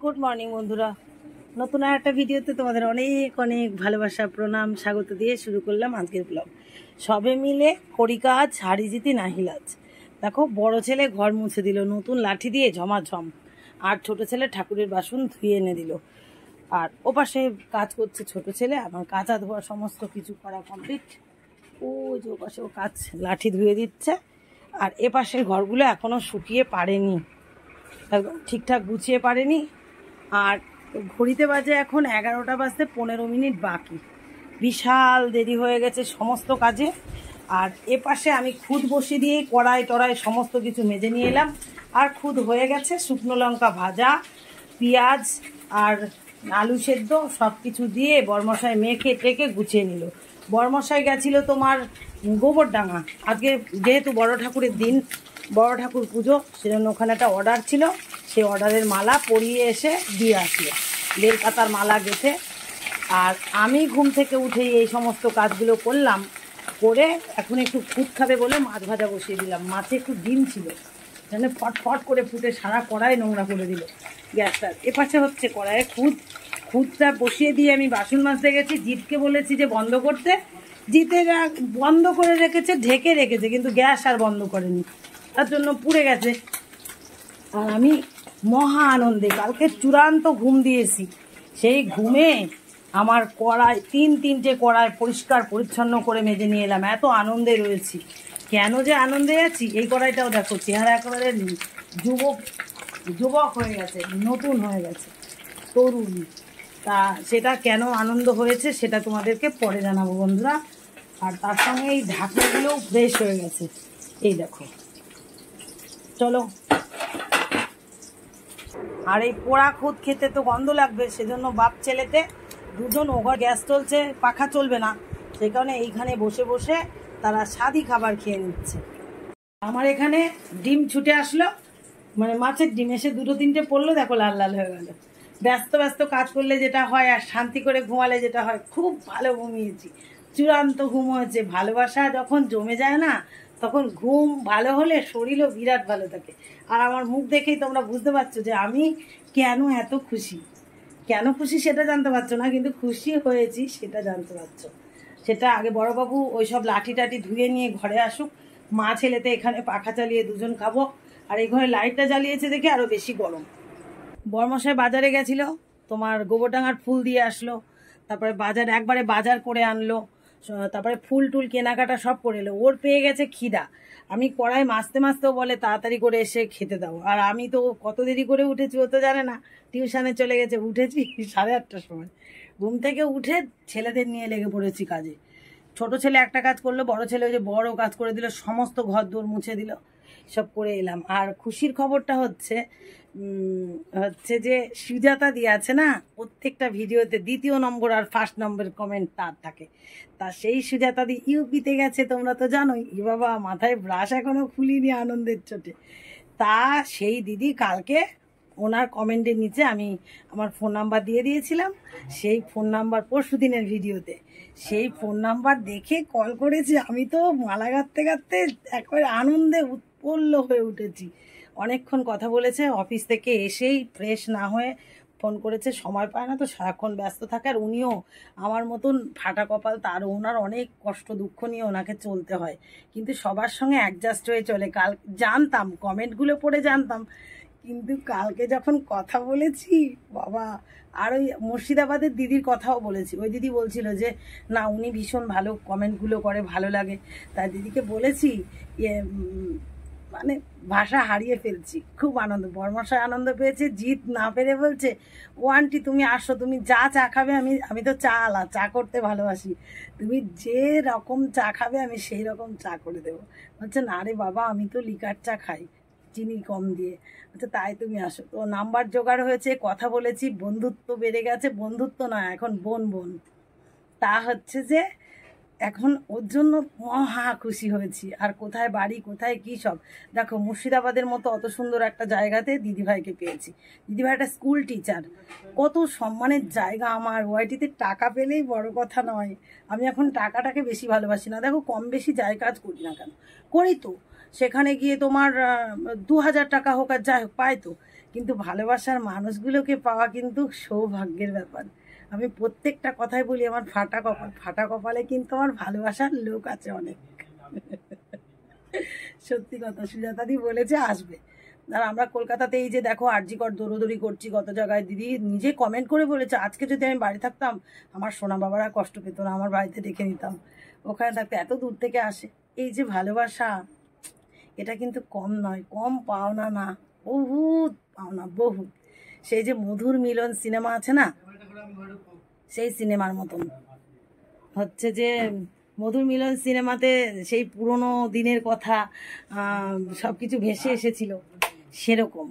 Good morning বন্ধুরা, নতুন আর একটা ভিডিওতে তোমাদের অনেক অনেক ভালোবাসা প্রণাম স্বাগত দিয়ে শুরু করলাম আজকের ব্লগ। সবে মিলে করি কাজ, হারি জিতি নাহিলাজ। দেখো, বড় ছেলে ঘর মুছে দিল নতুন লাঠি দিয়ে ঝমাঝম, আর ছোট ছেলে ঠাকুরের বাসন ধুয়ে এনে দিল। আর ওপাশে কাজ করছে ছোট ছেলে, আমার কাঁচা ধোয়া সমস্ত কিছু করা কমপ্লিট। ও যে ওপাশে ও কাজ লাঠি ধুয়ে দিচ্ছে। আর এপাশের ঘরগুলো এখনও শুকিয়ে পারেনি, একদম ঠিকঠাক গুছিয়ে পারেনি। আর ঘড়িতে বাজে এখন 11টা বাজতে 15 মিনিট বাকি। বিশাল দেরি হয়ে গেছে সমস্ত কাজে। আর এপাশে আমি খুদ বসিয়ে দিয়ে কড়াই টড়াই সমস্ত কিছু মেজে নিয়ে এলাম। আর খুদ হয়ে গেছে, শুকনো লঙ্কা ভাজা, পেঁয়াজ আর আলু সেদ্ধ সব কিছু দিয়ে বরমশাই মেখে টেকে গুছিয়ে নিল। বরমশাই গেছিল তোমার গোবরডাঙ্গা, আজকে যেহেতু বড় ঠাকুরের দিন, বড় ঠাকুর পুজো, সেজন্য ওখানে একটা অর্ডার ছিল। সেই অর্ডারের মালা পরিয়ে এসে দিয়ে আসলো, বেলপাতার মালা গেঁথে। আর আমি ঘুম থেকে উঠেই এই সমস্ত কাজগুলো করলাম, করে এখন একটু খুদ খাবে বলে মাছ ভাজা বসিয়ে দিলাম। মাছে একটু ডিম ছিল, যেন ফটফট করে ফুটে সারা কড়াই নোংরা করে দিল গ্যাসটার। এপাশে হচ্ছে কড়াইয়ে খুদটা বসিয়ে দিয়ে আমি বাসন মাজতে গেছি। জিতকে বলেছি যে বন্ধ করতে, জিতে বন্ধ করে রেখেছে, ঢেকে রেখেছে, কিন্তু গ্যাস আর বন্ধ করেনি, তার জন্য পুড়ে গেছে। আর আমি মহা আনন্দে কালকে চূড়ান্ত ঘুম দিয়েছি। সেই ঘুমে আমার কড়াই তিনটে কড়াই পরিষ্কার পরিচ্ছন্ন করে মেজে নিয়ে এলাম। এত আনন্দে রয়েছি। কেন যে আনন্দে আছি, এই কড়াইটাও দেখো চেহারা একেবারে যুবক হয়ে গেছে, নতুন হয়ে গেছে, তরুণ। তা সেটা কেন আনন্দ হয়েছে সেটা তোমাদেরকে পরে জানাবো বন্ধুরা। আর তার সঙ্গে এই ঢাকনাগুলোও ফ্রেশ হয়ে গেছে, এই দেখো। চলো। আর এই পোড়া খুদ খেতে তো গন্ধ লাগবে, সেজন্য বাপ ছেলেতে দুজন ওভার গ্যাস চলছে, পাখা চলবে না, সেই কারণে এইখানে বসে বসে তারা স্বাদী খাবার খেয়ে নিচ্ছে। আমার এখানে ডিম ছুটে আসলো, মানে মাছের ডিম এসে দুটো তিনটে পড়লো, দেখো লাল লাল হয়ে গেল। ব্যস্ত কাজ করলে যেটা হয় আর শান্তি করে ঘুমালে যেটা হয়, খুব ভালো ঘুমিয়েছি, চূড়ান্ত ঘুম হয়েছে। ভালোবাসা যখন জমে যায় না, তখন ঘুম ভালো হলে শরীরও বিরাট ভালো থাকে। আর আমার মুখ দেখেই তোমরা বুঝতে পারছো যে আমি কেন এত খুশি। কেন খুশি সেটা জানতে পারছো না, কিন্তু খুশি হয়েছি সেটা জানতে পারছো। সেটা আগে বড়বাবু ওই সব লাঠি টাঠি ধুয়ে নিয়ে ঘরে আসুক, মা ছেলেতে এখানে পাখা চালিয়ে দুজন খাবো। আর এই ঘরে লাইটটা জ্বালিয়েছে দেখে আরো বেশি গরম। বরমশাই বাজারে গেছিল, তোমার গোবরডাঙ্গার ফুল দিয়ে আসলো, তারপরে একবারে বাজার করে আনলো, তারপরে ফুল টুল কেনাকাটা সব করে এলো। ওর পেয়ে গেছে খিদা। আমি কড়াই মাছতেও বলে তাড়াতাড়ি করে এসে খেতে দাও। আর আমি তো কত দেরি করে উঠেছি ও তো জানে না, টিউশনে চলে গেছে। উঠেছি 8:30টার সময়, ঘুম থেকে উঠে ছেলেদের নিয়ে লেগে পড়েছি কাজে। ছোট ছেলে একটা কাজ করলো, বড় ছেলে ওই যে বড় কাজ করে দিল, সমস্ত ঘর দোর মুছে দিল, সব করে এলাম। আর খুশির খবরটা হচ্ছে যে সুজাতা দিয়ে আছে না প্রত্যেকটা ভিডিওতে, 2য় নম্বর আর 1st নম্বর কমেন্ট তার থাকে। তা সেই সুজাতা দি ইউপিতে গেছে, তোমরা তো জানোই। ই বাবা, মাথায় ব্রাশ এখনো খুলিনি আনন্দের চোটে। তা সেই দিদি কালকে ওনার কমেন্টের নিচে আমি আমার ফোন নাম্বার দিয়ে দিয়েছিলাম। সেই ফোন নাম্বার পরশু দিনের ভিডিওতে, সেই ফোন নাম্বার দেখে কল করেছি। আমি তো মালা গাঁথতে একবারে আনন্দে উৎফুল্ল হয়ে উঠেছি। অনেকক্ষণ কথা বলেছে, অফিস থেকে এসেই ফ্রেশ না হয়ে ফোন করেছে। সময় পায় না তো, সারাক্ষণ ব্যস্ত থাকে। আর উনিও আমার মতন ফাটা কপাল, তার ওনার অনেক কষ্ট দুঃখ নিয়ে ওনাকে চলতে হয়, কিন্তু সবার সঙ্গে অ্যাডজাস্ট হয়ে চলে। কাল জানতাম, কমেন্টগুলো পড়ে জানতাম, কিন্তু কালকে যখন কথা বলেছি বাবা। আর ওই মুর্শিদাবাদের দিদির কথাও বলেছি, ওই দিদি বলছিল যে না উনি ভীষণ ভালো কমেন্টগুলো করে, ভালো লাগে। তাই দিদিকে বলেছি, মানে ভাষা হারিয়ে ফেলছি, খুব আনন্দ। বরমশাই আনন্দ পেয়েছে, জিত না পেরে বলছে ও আন্টি তুমি আসো, তুমি যা চা খাবে, আমি তো চা করতে ভালোবাসি, তুমি যে রকম চা খাবে আমি সেই রকম চা করে দেবো। বলছে না রে বাবা, আমি তো লিকার চা খাই, চিনি কম দিয়ে। আচ্ছা তাই তুমি আসো। তো নাম্বার জোগাড় হয়েছে, কথা বলেছি, বন্ধুত্ব বেড়ে গেছে। বন্ধুত্ব নয়, এখন বোন। তা হচ্ছে যে এখন ওর জন্য মহা খুশি হয়েছি। আর কোথায় বাড়ি, কোথায় কি সব দেখো। মুর্শিদাবাদের মতো অত সুন্দর একটা জায়গাতে দিদিভাইকে পেয়েছি। দিদিভাই একটা স্কুল টিচার, কত সম্মানের জায়গা আমার। ওয়াইটিতে টাকা পেলেই বড় কথা নয়, আমি এখন টাকাটাকে বেশি ভালোবাসি না। দেখো কম বেশি যাই কাজ করি না কেন, করি তো, সেখানে গিয়ে তোমার 2000 টাকা হোক আর যাই হোক পাই তো, কিন্তু ভালোবাসার মানুষগুলোকে পাওয়া কিন্তু সৌভাগ্যের ব্যাপার। আমি প্রত্যেকটা কথাই বলি আমার ফাটা কপালে কিন্তু আমার ভালোবাসার লোক আছে অনেক। সত্যি কথা, সুজাতাদি বলেছে আসবে। আর আমরা কলকাতাতে এই যে দেখো আরজিকর দৌড়োদৌড়ি করছি কত জায়গায়, দিদি নিজে কমেন্ট করে বলেছে আজকে যদি আমি বাড়ি থাকতাম আমার সোনা বাবারা কষ্ট পেত না, আমার বাড়িতে রেখে নিতাম, ওখানে থাকতে এত দূর থেকে আসে। এই যে ভালোবাসা, এটা কিন্তু কম নয়, কম পাওনা না, বহুত পাওনা, বহুত। সেই যে মধুর মিলন সিনেমা আছে না, সেই সিনেমার মতন হচ্ছে যে মধুর মিলন সিনেমাতে সেই পুরনো দিনের কথা সব কিছু ভেসে এসেছিল, সেরকম।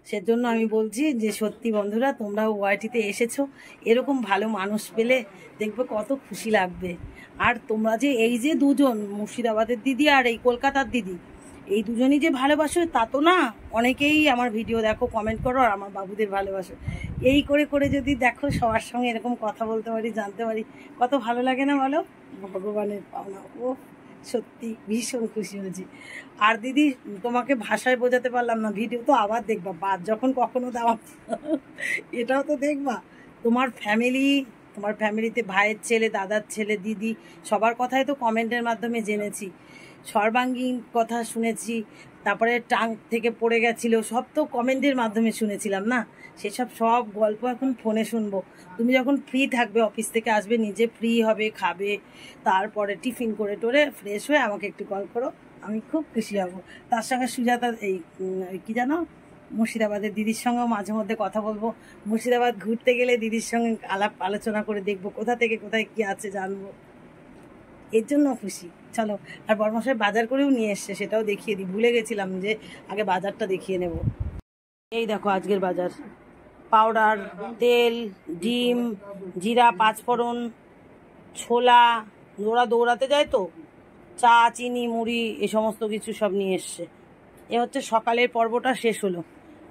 সেজন্য আমি বলছি যে সত্যি বন্ধুরা, তোমরাও ওয়াইটিতে এসেছো, এরকম ভালো মানুষ পেলে দেখবে কত খুশি লাগবে। আর তোমরা যে এই যে দুজন, মুর্শিদাবাদের দিদি আর এই কলকাতার দিদি, এই দুজনই যে ভালোবাসো তা তো না। অনেকেই আমার ভিডিও দেখো, কমেন্ট করো আর আমার বাবুদের ভালোবাসো। এই করে করে যদি দেখো সবার সঙ্গে এরকম কথা বলতে পারি, জানতে পারি, কত ভালো লাগে না বলো? ভগবানের পাওনা। ও সত্যি ভীষণ খুশি হয়েছি। আর দিদি তোমাকে ভাষায় বোঝাতে পারলাম না, ভিডিও তো আবার দেখবা, বাদ যখন কখনো দেওয়া এটাও তো দেখবা। তোমার ফ্যামিলিতে ভাইয়ের ছেলে, দাদার ছেলে, দিদি সবার কথাই তো কমেন্টের মাধ্যমে জেনেছি। সর্বাঙ্গীন কথা শুনেছি, তারপরে টাং থেকে পড়ে গেছিলো, সব তো কমেন্টের মাধ্যমে শুনেছিলাম না। সেসব সব গল্প এখন ফোনে শুনবো। তুমি যখন ফ্রি থাকবে, অফিস থেকে আসবে, নিজে ফ্রি হবে, খাবে, তারপরে টিফিন করে টোরে ফ্রেশ হয়ে আমাকে একটু কল করো, আমি খুব খুশি হব। তার সঙ্গে সুজাতা এই কি জানো, মুর্শিদাবাদের দিদির সঙ্গেও মাঝে মধ্যে কথা বলবো। মুর্শিদাবাদ ঘুরতে গেলে দিদির সঙ্গে আলাপ আলোচনা করে দেখবো কোথা থেকে কোথায় কি আছে জানবো, এর জন্য খুশি। চলো, আর বর্মশাই বাজার করেও নিয়ে এসছে, সেটাও দেখিয়ে দিই, ভুলে গেছিলাম যে আগে বাজারটা দেখিয়ে নেব। এই দেখো আজকের বাজার, পাউডার, তেল, ডিম, জিরা, পাঁচফোড়ন, ছোলা, ওরা দৌড়াতে যায় তো, চা, চিনি, মুড়ি, এ সমস্ত কিছু সব নিয়ে এসছে। এ হচ্ছে সকালের পর্বটা শেষ হলো,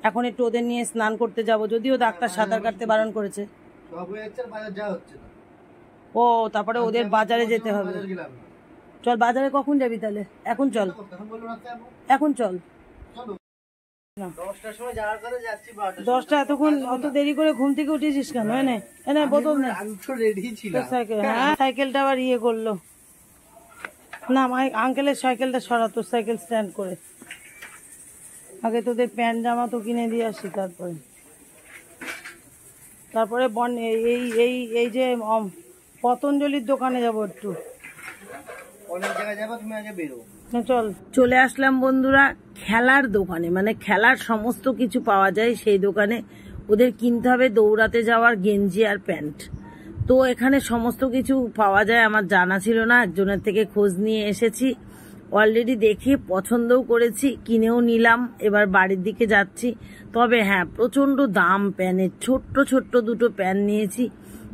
এখন একটু ওদের নিয়ে স্নান করতে যাব, যদিও ডাক্তার সাঁতার কাটতে বারণ করেছে। ও তারপরে ওদের বাজারে যেতে হবে। চল বাজারে কখন যাবি তাহলে? এখন চল, এখন চল। 10টা, এতক্ষণ অত দেরি করে ঘুম থেকে উঠেছিস কেন? এনে বোতল নেই, সাইকেলটা আবার ইয়ে করলো না, আঙ্কেলের সাইকেলটা সরা, তোর সাইকেল স্ট্যান্ড করে। আগে তোদের প্যান্ট জামা তো কিনে দিয়ে আসি, তারপরে এই যে পতঞ্জলির দোকানে যাবো একটু, চল। চলে আসলাম বন্ধুরা খেলার দোকানে, মানে খেলার সমস্ত কিছু পাওয়া যায় সেই দোকানে। ওদের কিনতে হবে দৌড়াতে যাওয়ার গেঞ্জি আর প্যান্ট। তো এখানে সমস্ত কিছু পাওয়া যায়, আমার জানা ছিল না, একজনের থেকে খোঁজ নিয়ে এসেছি। অলরেডি দেখে পছন্দও করেছি, কিনেও নিলাম। এবার বাড়ির দিকে যাচ্ছি। তবে হ্যাঁ, প্রচন্ড দাম প্যান্টের। ছোট্ট ছোট্ট দুটো প্যান্ট নিয়েছি,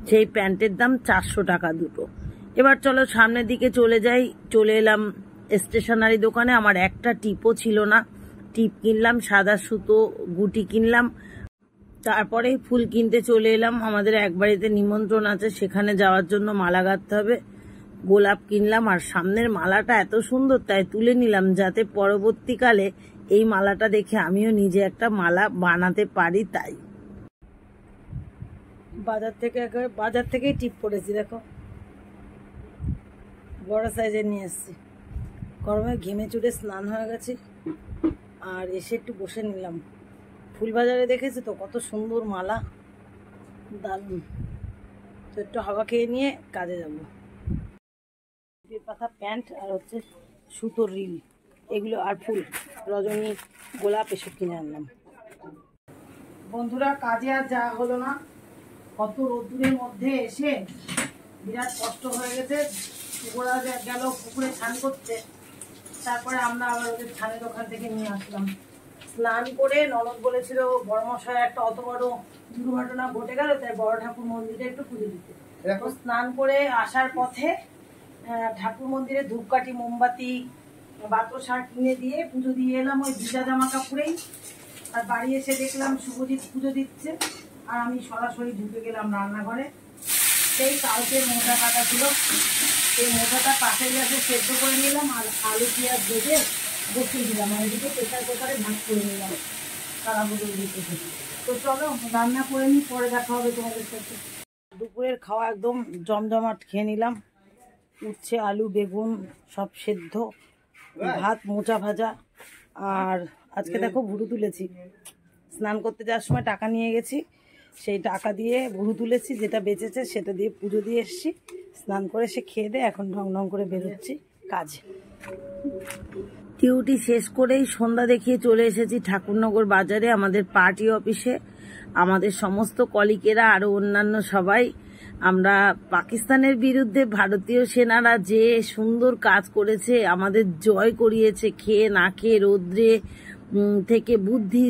সেই প্যান্টের দাম 400 টাকা দুটো। এবার চলো সামনের দিকে চলে যাই। চলে এলাম স্টেশনারি দোকানে। আমার একটা টিপও ছিল না, টিপ কিনলাম, সাদা সুতো গুটি কিনলাম, তারপরে ফুল কিনতে চলে এলাম। আমাদের এক বাড়িতে নিমন্ত্রণ আছে, সেখানে যাওয়ার জন্য মালা গাঁথতে হবে। গোলাপ কিনলাম, আর সামনের মালাটা এত সুন্দর তাই তুলে নিলাম, যাতে পরবর্তীকালে এই মালাটা দেখে আমিও নিজে একটা মালা বানাতে পারি। তাই বাজার থেকেই টিপ পড়েছি, দেখো বড় সাইজের নিয়ে এসছি। গরমে ঘেমে চুড়ে স্নান হয়ে গেছি, আর এসে একটু বসে নিলাম। ফুলবাজারে দেখেছি তো কত সুন্দর মালা, দারুণ। তো একটু হাওয়া খেয়ে নিয়ে কাজে যাবো। পাতা প্যান্ট আর হচ্ছে সুতোর রিল, এগুলো আর ফুল, রজনী, গোলাপ, এসব কিনে আনলাম। বন্ধুরা কাজে আর যাওয়া হলো না, কত রোদ্দুরের মধ্যে এসে বিরাট কষ্ট হয়ে গেছে। ওরা গেল পুকুরে স্নান করতে, তারপরে আমরা আবার ওদের ছানের ওখান থেকে নিয়ে আসলাম। স্নান করে ননদ বলেছিল বড়মশাই একটা অত বড় দুর্ঘটনা ঘটে গেল, তাই বড় ঠাকুর মন্দিরে একটু পুজো দিতে। স্নান করে আসার পথে ঠাকুর মন্দিরে ধূপকাঠি, মোমবাতি, বাতাসা কিনে দিয়ে পুজো দিয়ে এলাম ওই ভিজা জামা কাপড়েই। আর বাড়ি এসে দেখলাম শুভজিৎ পুজো দিচ্ছে, আর আমি সরাসরি ঢুকে গেলাম রান্নাঘরে। সেই কালকের মোটা কাটা ছিল, সেই মোটাটা পাশের গ্যাসে সেদ্ধ করে নিলাম, আর আলু পেঁয়াজ ভেজে বসিয়ে দিলাম, আর এদিকে প্রেসার কুকারে ভাত করে নিলাম। সারা বুঝে দিতেছে। তো চলো রান্না করে নিই, পরে দেখা হবে তোমাদের সাথে। দুপুরের খাওয়া একদম জমজমাট খেয়ে নিলাম। উচ্ছে আলু বেগুন সব সেদ্ধ, ভাত মোচা ভাজা। আর আজকে দেখো ভুরু তুলেছি, স্নান করতে যাওয়ার সময় টাকা নিয়ে গেছি, সেই টাকা দিয়ে ভুরু তুলেছি, যেটা বেঁচেছে সেটা দিয়ে পুজো দিয়ে এসেছি। স্নান করে সে খেয়ে দিয়ে এখন ঢং ঢং করে বেরোচ্ছি কাজে। ডিউটি শেষ করেই সন্ধ্যা দেখিয়ে চলে এসেছি ঠাকুরনগর বাজারে, আমাদের পার্টি অফিসে। আমাদের সমস্ত কলিগেরা আরো অন্যান্য সবাই আমরা পাকিস্তানের বিরুদ্ধে ভারতীয় সেনারা যে সুন্দর কাজ করেছে, আমাদের জয় করিয়েছে, খেয়ে না খেয়ে রৌদ্রে থেকে বুদ্ধি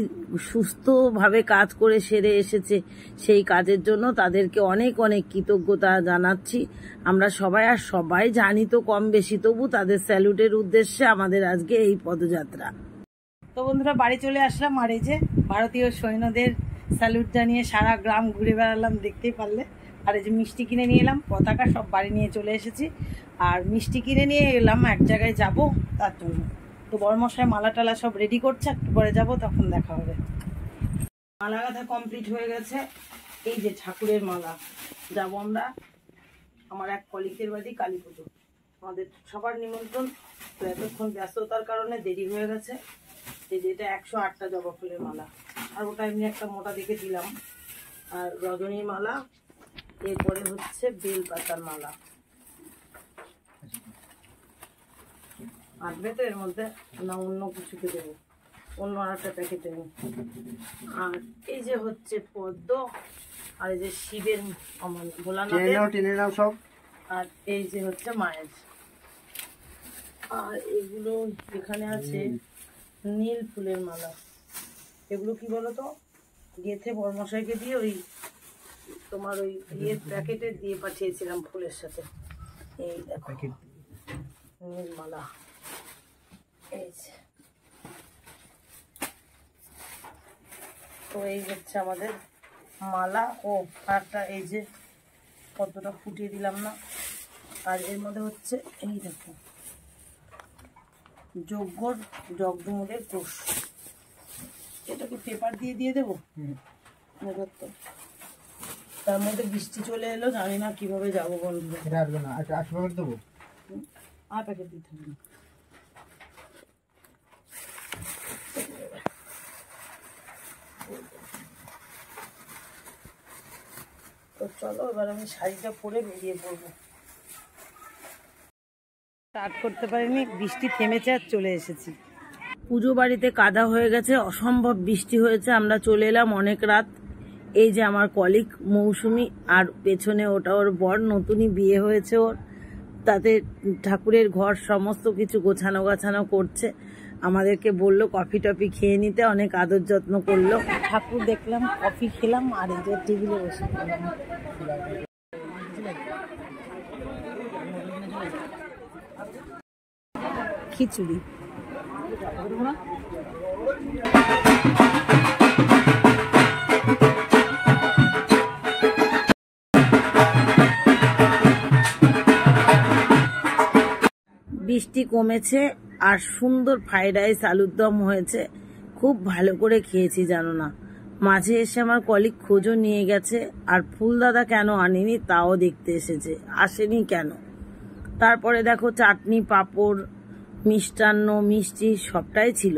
সুস্থভাবে কাজ করে সেরে এসেছে। সেই কাজের জন্য তাদেরকে অনেক অনেক কৃতজ্ঞতা জানাচ্ছি আমরা সবাই। আর সবাই জানি তো কম বেশি, তবু তাদের স্যালুটের উদ্দেশ্যে আমাদের আজকে এই পদযাত্রা। তো বন্ধুরা বাড়ি চলে আসলাম, আর এই যে ভারতীয় সৈন্যদের স্যালুট জানিয়ে সারা গ্রাম ঘুরে বেড়ালাম, দেখতেই পারলে। আর এই যে মিষ্টি কিনে নিয়ে এলাম, পতাকা সব বাড়ি নিয়ে চলে এসেছি। আর মিষ্টি কিনে নিয়ে এলাম এক জায়গায় যাব তার জন্য। তো বড়মশাই মালা টালা সব রেডি করছে, একটু পরে যাবো, তখন দেখা হবে। মালা গাঁথা কমপ্লিট হয়ে গেছে। এই যে ঠাকুরের মালা, যাবো আমরা আমার এক কলিগের বাড়ি কালী পুজো, আমাদের সবার নিমন্ত্রণ। তো এতক্ষণ ব্যস্ততার কারণে দেরি হয়ে গেছে। এই যে এটা 108টা জবা ফুলের মালা, আর ওটা এমনি একটা মোটা দিকে দিলাম। আর রজনী মালা, এরপরে হচ্ছে বেল পাতার মালা। আসবে তো এর মধ্যে, না অন্য কিছুকে দেবো, অন্য আর একটা প্যাকেট দেবো। আর এই যে হচ্ছে পদ্ম, আর এই যে শিবের ভোলানাথের সব, আর এই যে হচ্ছে মায়ের। আর এগুলো এখানে আছে নীল ফুলের মালা। এগুলো কি বলতো, গেথে বড়মশাইকে দিয়ে ওই তোমার ওই ইয়ের প্যাকেটে দিয়ে পাঠিয়েছিলাম ফুলের সাথে। এই দেখো নীল মালা। এই যে তো এই হচ্ছে আমাদের মালা। ও একটা এই যে কতটা ফুটিয়ে দিলাম না। আর এর মধ্যে হচ্ছে এই দেখো যজ্ঞর জগদমূলের কোষ। এটাকে পেপার দিয়ে দিয়ে দেবো। তার মধ্যে বৃষ্টি চলে এলো, জানি না কিভাবে যাবো বন্ধুরা। দেবো আর প্যাকেট দিতে হবে। তো চলো এবার আমি শাড়িটা পরে বেরিয়ে পড়বো। স্টার্ট করতে পারিনি, বৃষ্টি থেমেছে আর চলে এসেছি। পুজো বাড়িতে কাদা হয়ে গেছে, অসম্ভব বৃষ্টি হয়েছে, আমরা চলে এলাম অনেক রাত। এই যে আমার কলিগ মৌসুমি, আর পেছনে ওটা ওর বর, নতুনই বিয়ে হয়েছে ওর। তাতে ঠাকুরের ঘর সমস্ত কিছু গোছানো গাছানো করছে। আমাদেরকে বললো কফি টফি খেয়ে নিতে, অনেক আদর যত্ন করলো। ঠাকুর দেখলাম, কফি খেলাম, আর এই যে টেবিলে বসে খেলাম খিচুড়ি। বৃষ্টি কমেছে আর সুন্দর ফ্রাইড রাইস আলুর দম হয়েছে, খুব ভালো করে খেয়েছি জানো না। মাঝে এসে আমার কলিগ খোঁজও নিয়ে গেছে, আর ফুলদাদা কেন আনেনি তাও দেখতে এসেছে, আসেনি কেন। তারপরে দেখো চাটনি পাঁপড় মিষ্টান্ন মিষ্টি সবটাই ছিল।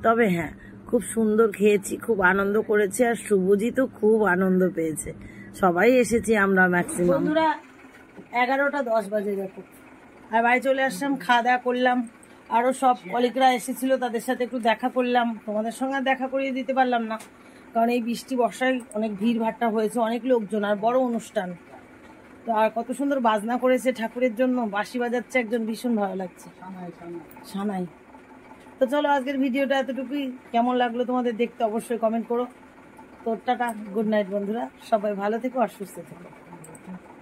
তবে হ্যাঁ, খুব সুন্দর খেয়েছি, খুব আনন্দ করেছি, আর শুভজিৎও খুব আনন্দ পেয়েছে। সবাই এসেছি আমরা ম্যাক্সিমাম। বন্ধুরা 11:10 বাজে দেখো, আর বাড়ি চলে আসলাম, খাওয়া দাওয়া করলাম। আরও সব কলিগরা এসেছিল, তাদের সাথে একটু দেখা করলাম। তোমাদের সঙ্গে দেখা করিয়ে দিতে পারলাম না, কারণ এই বৃষ্টি বর্ষায় অনেক ভিড় ভাট্টা হয়েছে, অনেক লোকজন, আর বড় অনুষ্ঠান। তো আর কত সুন্দর বাজনা করেছে ঠাকুরের জন্য, বাঁশি বাজাচ্ছে একজন, ভীষণ ভালো লাগছে সানাই। তো চলো আজকের ভিডিওটা এতটুকুই। কেমন লাগলো তোমাদের দেখতে অবশ্যই কমেন্ট করো। তো টাটা, গুড নাইট বন্ধুরা, সবাই ভালো থেকো আর সুস্থ থেকো।